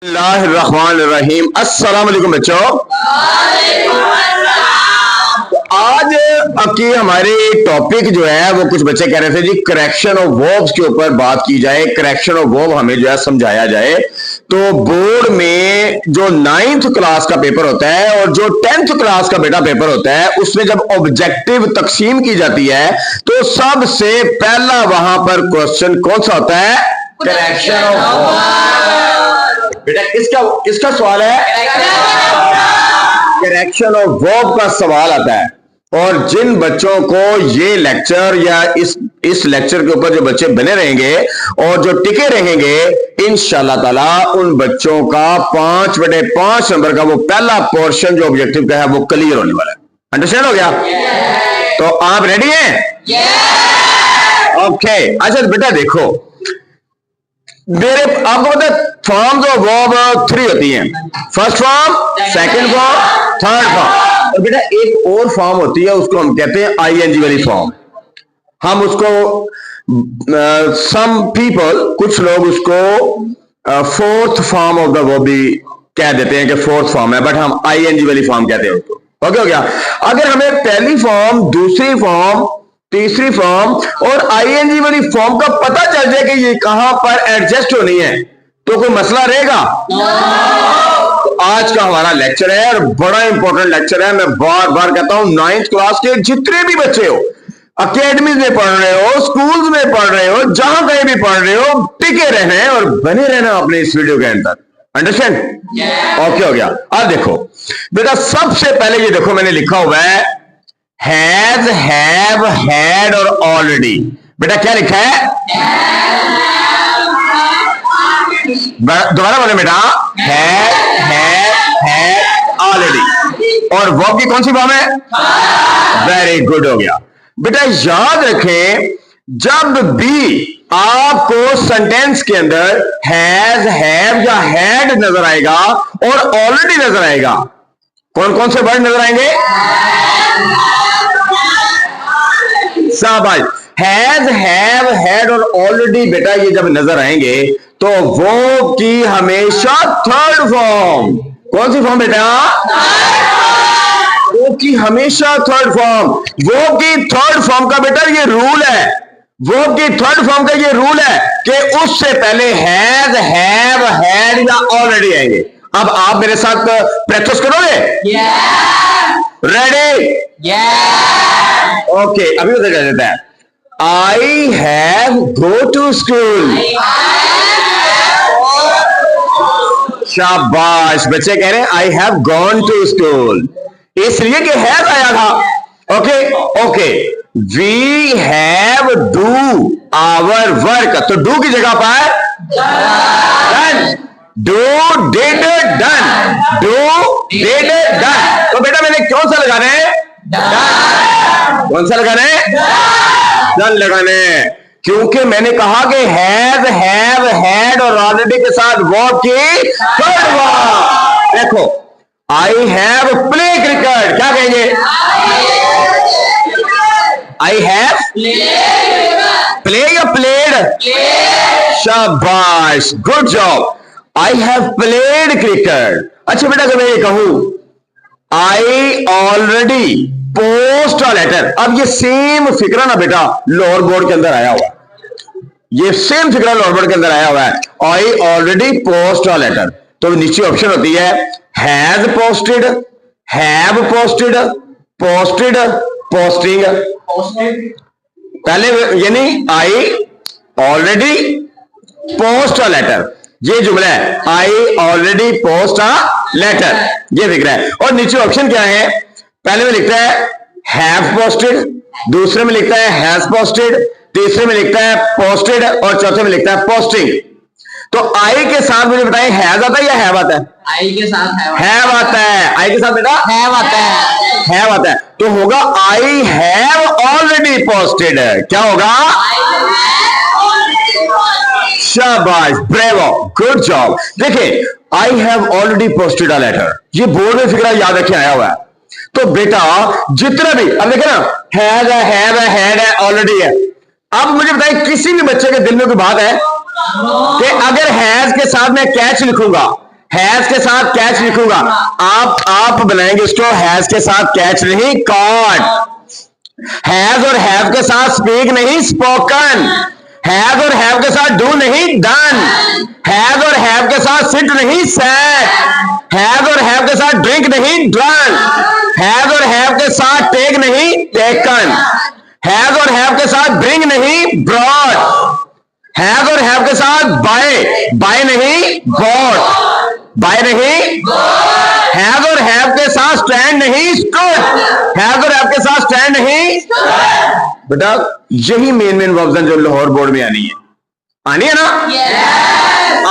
बिस्मिल्लाहिर्रहमानिर्रहीम। अस्सलाम वालेकुम बच्चों। आज की हमारी टॉपिक जो है वो कुछ बच्चे कह रहे थे जी करेक्शन ऑफ वर्ब्स के ऊपर बात की जाए, करेक्शन ऑफ वर्ब हमें जो है समझाया जाए। तो बोर्ड में जो 9th क्लास का पेपर होता है और जो 10th क्लास का बेटा पेपर होता है उसमें जब ऑब्जेक्टिव तकसीम की जाती है तो सबसे पहला वहां पर क्वेश्चन कौन सा होता है? Correction of verb. बेटा किसका किसका सवाल है? करेक्शन ऑफ वर्ब का सवाल आता है। और जिन बच्चों को ये लेक्चर या इस लेक्चर के ऊपर जो बच्चे बने रहेंगे और जो टिके रहेंगे इंशाल्लाह ताला उन बच्चों का 5/5 नंबर का वो पहला पोर्शन जो ऑब्जेक्टिव का है वो क्लियर होने वाला है। अंडरस्टैंड हो गया? तो आप रेडी हैं? ओके। अच्छा बेटा देखो, मेरे आपको पता है फॉर्म्स ऑफ वर्ब 3 होती हैं। First form, second form, third form. और बेटा एक और फॉर्म होती है उसको हम कहते हैं आईएनजी वाली फॉर्म। हम उसको सम पीपल कुछ लोग उसको fourth form of the verb भी कह देते हैं कि फोर्थ फॉर्म है, बट हम आईएनजी वाली फॉर्म कहते हैं उसको। ओके हो गया? अगर हमें पहली फॉर्म, दूसरी फॉर्म, तीसरी फॉर्म और आईएनजी वाली फॉर्म का पता चल जाए कि ये कहां पर एडजस्ट होनी है तो कोई मसला रहेगा? तो आज का हमारा लेक्चर है और बड़ा इंपॉर्टेंट लेक्चर है। मैं बार बार कहता हूं 9th क्लास के जितने भी बच्चे हो, अकेडमी में पढ़ रहे हो, स्कूल्स में पढ़ रहे हो, जहां कहीं भी पढ़ रहे हो, टिके रहना है और बने रहना अपने इस वीडियो के अंदर। अंडरस्टैंड? ओके हो गया। अब देखो बेटा, सबसे पहले ये देखो मैंने लिखा हुआ है हैज, हैव, हैड और ऑलरेडी। बेटा क्या लिखा है? दोबारा बोले बेटा, हैज, हैव, हैड, ऑलरेडी। और वर्ब की कौन सी फॉर्म है? वेरी गुड हो गया। बेटा याद रखें, जब भी आपको सेंटेंस के अंदर हैज, हैव या हैड नजर आएगा और ऑलरेडी नजर आएगा, कौन कौन से वर्ड नजर आएंगे? शाबाश। हैज, हैव, हैड और ऑलरेडी बेटा ये जब नजर आएंगे तो वो की हमेशा थर्ड फॉर्म। कौन सी फॉर्म बेटा? वो की हमेशा थर्ड फॉर्म। वो की थर्ड फॉर्म का बेटा ये रूल है, वो की थर्ड फॉर्म का ये रूल है कि उससे पहले हैज, हैव, हैड या ऑलरेडी आएंगे। अब आप मेरे साथ प्रैक्टिस करोगे? रेडी? ओके। अभी उधर कर देता है। I have go to school. शाबाश। बच्चे कह रहे हैं I have gone to school, इसलिए कि हैव आया था। Okay okay. We have do our work, तो डू की जगह पर done. Do, did, done. Do, did, done. तो बेटा मैंने कौन सा लगाना है? डन। कौन सा लगाना है? डन लगाना है, क्योंकि मैंने कहा कि हैज, हैव, हैड और ऑलरेडी के साथ वर्ब की थर्ड फॉर्म। देखो आई हैव प्ले क्रिकेट, क्या कहेंगे? आई हैव प्ले या प्लेड? शाबाश, good job. I have played cricket. अच्छा बेटा अगर मैं ये कहूं I already post a letter, अब ये सेम फिक्रा ना बेटा लोअर बोर्ड के अंदर आया हुआ है, ये सेम फिक्रा लोअर बोर्ड के अंदर आया हुआ है। I already post a letter, तो नीचे ऑप्शन होती है has posted, have posted, posted, posting. पहले यानी I already post a letter, ये जुमला है I already post a letter, ये दिख रहा है। और नीचे ऑप्शन क्या है? पहले में लिखता है हैव पोस्टेड, दूसरे में लिखता है हैज पोस्टेड, तीसरे में लिखता है पोस्टेड और चौथे में लिखता है पोस्टिंग। तो आई के साथ मुझे बताएं हैज आता है या हैव आता है? आई के साथ हैव आता है। आई के साथ बेटा हैव आता है। हैव आता है, तो होगा आई हैव ऑलरेडी पोस्टेड। क्या होगा? शाबाश, ब्रेवो, गुड जॉब। देखिए I have already posted a letter, ये बोर्ड में फिक्रा याद रखे आया हुआ है। तो बेटा जितना भी अब देखे ना हैज है, हैव है, हैड है, ऑलरेडी है। अब मुझे बताइए किसी भी बच्चे के दिल में कोई बात है कि अगर हैज के साथ मैं कैच लिखूंगा हैज के साथ कैच लिखूंगा, आप बनाएंगे इसको हैज के साथ कैच नहीं, कॉट। हैज और हैव के साथ स्पीक नहीं, स्पोकन। हैज और हैव के साथ डू नहीं, डन। हैज और हैव के साथ सिट नहीं, सैट। हैज और हैव के साथ ड्रिंक नहीं, ड्रंक। हैज और हैव के साथ टेक नहीं, टेकन। हैज और हैव के साथ ब्रिंग नहीं, ब्रॉड। हैज और हैव के साथ बाय नहीं, गॉड। बाय नहीं, हैज और हैव के साथ स्टैंड नहीं, स्टूड। हैज और हैव के साथ स्टैंड नहीं, बेटा यही मेन वर्ब्स हैं जो लाहौर बोर्ड में आनी है ना?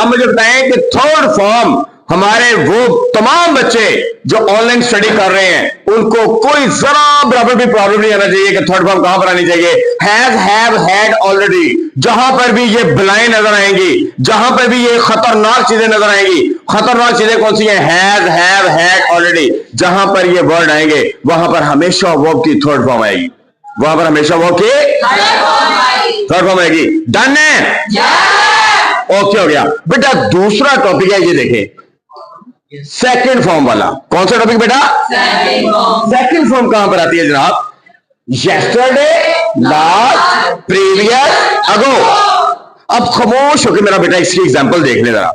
अब मुझे बताएं कि थर्ड फॉर्म हमारे वो तमाम बच्चे जो ऑनलाइन स्टडी कर रहे हैं उनको कोई जरा बराबर भी प्रॉब्लम नहीं आना चाहिए कि थर्ड फॉर्म कहां पर आनी चाहिए। हैज, हैव, हैड, ऑलरेडी, जहां पर भी ये बलाएं नजर आएंगी, जहां पर भी ये खतरनाक चीजें नजर आएंगी, खतरनाक चीजें कौन सी हैं? Has, have, had, already. जहां पर ये वर्ड आएंगे वहां पर हमेशा वर्ब की थर्ड फॉर्म आएगी, वहां पर हमेशा वर्ब की थर्ड फॉर्म आएगी। डन है? ओके हो गया बेटा। दूसरा टॉपिक है, ये देखें सेकंड फॉर्म वाला। कौन सा टॉपिक बेटा? सेकंड फॉर्म कहां पर आती है जनाब? यस्टरडे, लास्ट, प्रीवियस, अगो। अब खामोश होकर मेरा बेटा इसकी एग्जांपल देख ले जरा।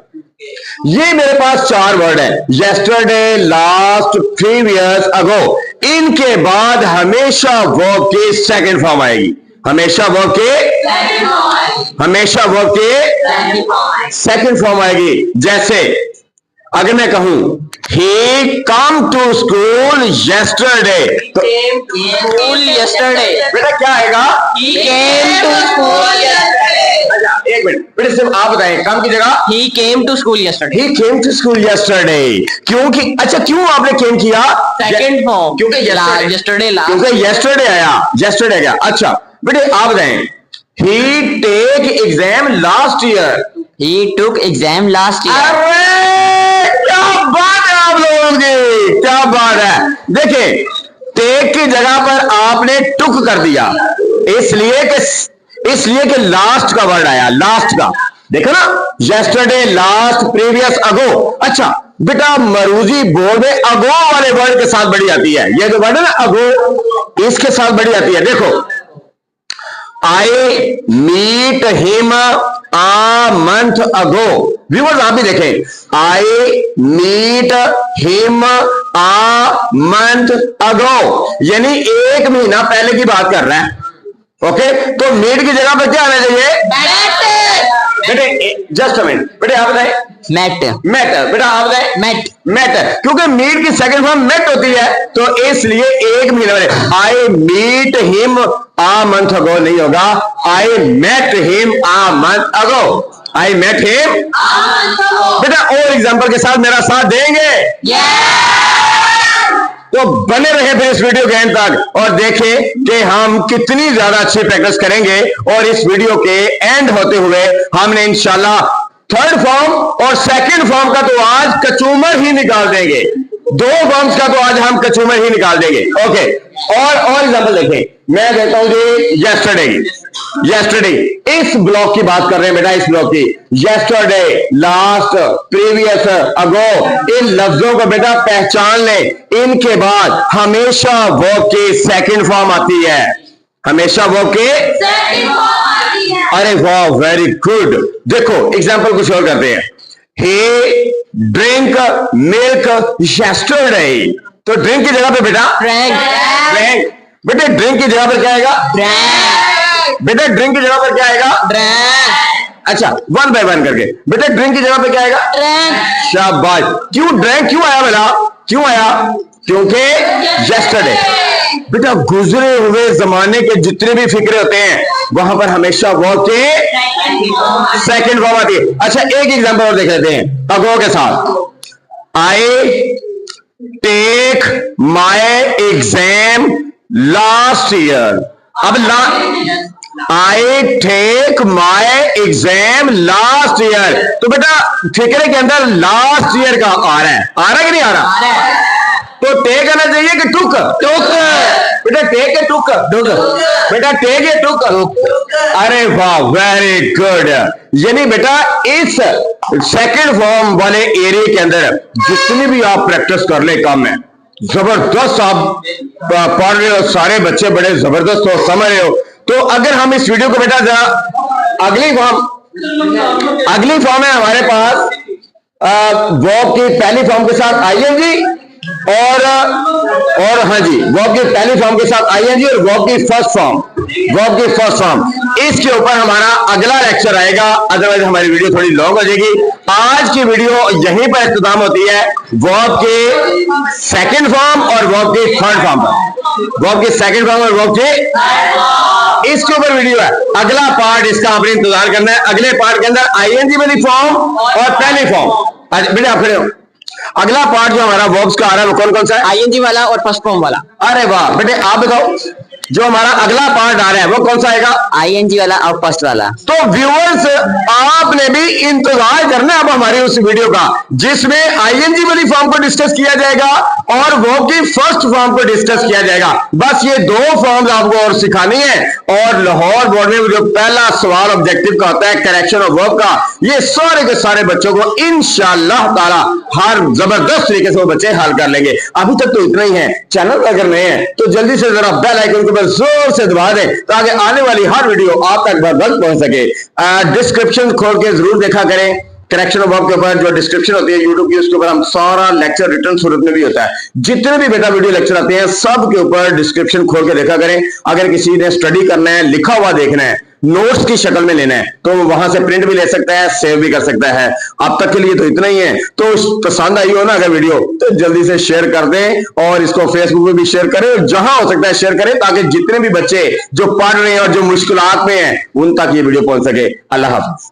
ये मेरे पास चार वर्ड है, यस्टरडे, लास्ट, प्रीवियस, अगो। इनके बाद हमेशा वर्ब की सेकंड फॉर्म आएगी, हमेशा वर्ब के सेकंड फॉर्म आएगी। जैसे अगर मैं कहूं he come to school yesterday, तो बेटा क्या आएगा? He came to school yesterday. अच्छा एक मिनट बेटा, सिर्फ आप बताएं काम की जगह He came to school yesterday. he came to school yesterday। क्योंकि अच्छा क्यों आपने came किया? Second form. क्योंकि yesterday last. क्योंकि yesterday आया, yesterday गया। अच्छा बेटे आप बताएं he take exam last year। He took exam last year. अरे क्या बात है आप लोगों की, क्या बात है। देखिए टेक की जगह पर आपने टुक कर दिया, इसलिए कि लास्ट का वर्ड आया, लास्ट का। देखो ना, यस्टरडे, लास्ट, प्रीवियस, अगो। अच्छा बेटा मरूजी बोर्ड में अगो वाले वर्ड के साथ बड़ी आती है, ये जो वर्ड है ना अगो, इसके साथ बड़ी आती है। देखो I meet him a month ago। Viewers आप भी देखें, I meet him a month ago, यानी एक महीना पहले की बात कर रहा है। ओके, तो मीट की जगह पर क्या आना चाहिए बेटे? जस्ट अ मिनट बेटे, आप बताएं। Met. बेटा आप बताएं। Met. क्योंकि मीट की सेकंड फॉर्म मेट होती है, तो इसलिए एक महीना पहले। I meet him a month ago नहीं होगा, I met him a month ago. I met him बेटा। और एग्जांपल के साथ मेरा साथ देंगे? तो बने रहे फिर इस वीडियो के एंड तक और देखें कि हम कितनी ज्यादा अच्छी प्रैक्टिस करेंगे। और इस वीडियो के एंड होते हुए हमने इंशाल्लाह थर्ड फॉर्म और सेकंड फॉर्म का तो आज कचूमर ही निकाल देंगे, दो फॉर्म्स का तो आज हम कचूमर ही निकाल देंगे। ओके, और एग्जांपल देखें, मैं देता हूं जी यस्टरडे। इस ब्लॉक की बात कर रहे हैं बेटा, इस ब्लॉक की। यस्टरडे, लास्ट, प्रीवियस, अगो, इन लफ्जों को बेटा पहचान ले। इनके बाद हमेशा वर्ब की सेकंड फॉर्म आती है, हमेशा वर्ब की सेकंड फॉर्म आती है। अरे वाह, वेरी गुड। देखो एग्जांपल कुछ और करते हैं। he drink milk yesterday, तो ड्रिंक की जगह पे बेटा ड्रैंक। बेटे ड्रिंक की जगह पर क्या आएगा? बेटा ड्रिंक की जगह पर क्या आएगा? अच्छा वन बाय वन करके। बेटा ड्रिंक की जगह पे क्या आएगा? शाबाश। क्यों ड्रैंक क्यों आया बेटा? क्यों आया? क्योंकि यस्टरडे। बेटा गुजरे हुए जमाने के जितने भी फिक्रे होते हैं वहां पर हमेशा वर्ब के सेकंड फॉर्म आती है। अच्छा एक एग्जांपल और देख लेते हैं अगो के साथ। I take my exam last year. अब I take my exam last year, तो बेटा फिक्रे के अंदर लास्ट ईयर का आ रहा है कि नहीं आ रहा? तो टेक आना चाहिए कि टुक? टुक बेटा, टेक है टुक? टुक बेटा, टेक है टुक? अरे वाह, वेरी गुड। यानी बेटा इस सेकंड फॉर्म वाले एरिया के अंदर जितनी भी आप प्रैक्टिस कर ले काम है, जबरदस्त आप पढ़ रहे हो, सारे बच्चे बड़े जबरदस्त हो, समझ रहे हो। तो अगर हम इस वीडियो को बेटा जरा अगली फॉर्म है हमारे पास वर्ब की पहली फॉर्म के साथ आईएनजी और हाँ जी, वर्ब की पहली फॉर्म के साथ आईएनजी और वर्ब की फर्स्ट फॉर्म, इसके ऊपर हमारा अगला लेक्चर आएगा, अदरवाइज हमारी वीडियो थोड़ी लॉन्ग हो जाएगी। आज की वीडियो यहीं पर इख्तिताम होती है वर्ब के सेकंड फॉर्म और वर्ब के थर्ड फॉर्म पर, वर्ब के सेकंड फॉर्म और वर्ब के इसके ऊपर वीडियो है। अगला पार्ट इसका आपने इंतजार करना है। अगले पार्ट के अंदर आईएनजी वाली फॉर्म और पहली फॉर्म। बेटा आप खड़े हो। अगला पार्ट जो हमारा वर्ब्स का आ रहा है वो कौन कौन सा है? आईएनजी वाला और फर्स्ट फॉर्म वाला। अरे वाह बेटे, आप बताओ जो हमारा अगला पार्ट आ रहा है वो कौन सा आएगा? आईएनजी वाला और फर्स्ट वाला। तो व्यूअर्स आपने भी इंतजार करना है अब हमारी उस वीडियो का जिसमें आईएनजी वाली फॉर्म को डिस्कस किया जाएगा और वर्ब की फर्स्ट फॉर्म को डिस्कस किया जाएगा। बस ये दो फॉर्म्स आपको और सिखानी है। और लाहौर बोर्ड में जो पहला सवाल ऑब्जेक्टिव का होता है करेक्शन ऑफ वर्ब का, ये सारे के सारे बच्चों को इंशाअल्लाह ताला हर जबरदस्त तरीके से वो बच्चे हल कर लेंगे। अभी तक तो इतना ही है। चैनल पर अगर नए हैं तो जल्दी से जरा बेल आइकन को जोर से दबा दें ताकि आने वाली हर वीडियो आप तक बर पहुंच सके। डिस्क्रिप्शन खोल के जरूर देखा करें। करेक्शन ऑफ वर्ब के ऊपर जो डिस्क्रिप्शन होती है यूट्यूब की, उसके ऊपर हम सारा लेक्चर रिटर्न सूरत में भी होता है। जितने भी बेटा वीडियो लेक्चर आते हैं सब के ऊपर डिस्क्रिप्शन खोल के देखा करें। अगर किसी ने स्टडी करना है, लिखा हुआ देखना है, नोट्स की शक्ल में लेना है तो वहां से प्रिंट भी ले सकता है, सेव भी कर सकता है। अब तक के लिए तो इतना ही है। तो पसंद आई हो ना अगर वीडियो तो जल्दी से शेयर कर दें और इसको फेसबुक पे भी शेयर करें और जहां हो सकता है शेयर करें ताकि जितने भी बच्चे जो पढ़ रहे हैं और जो मुश्किलात में हैं उन तक ये वीडियो पहुंच सके। अल्लाह हाफिज।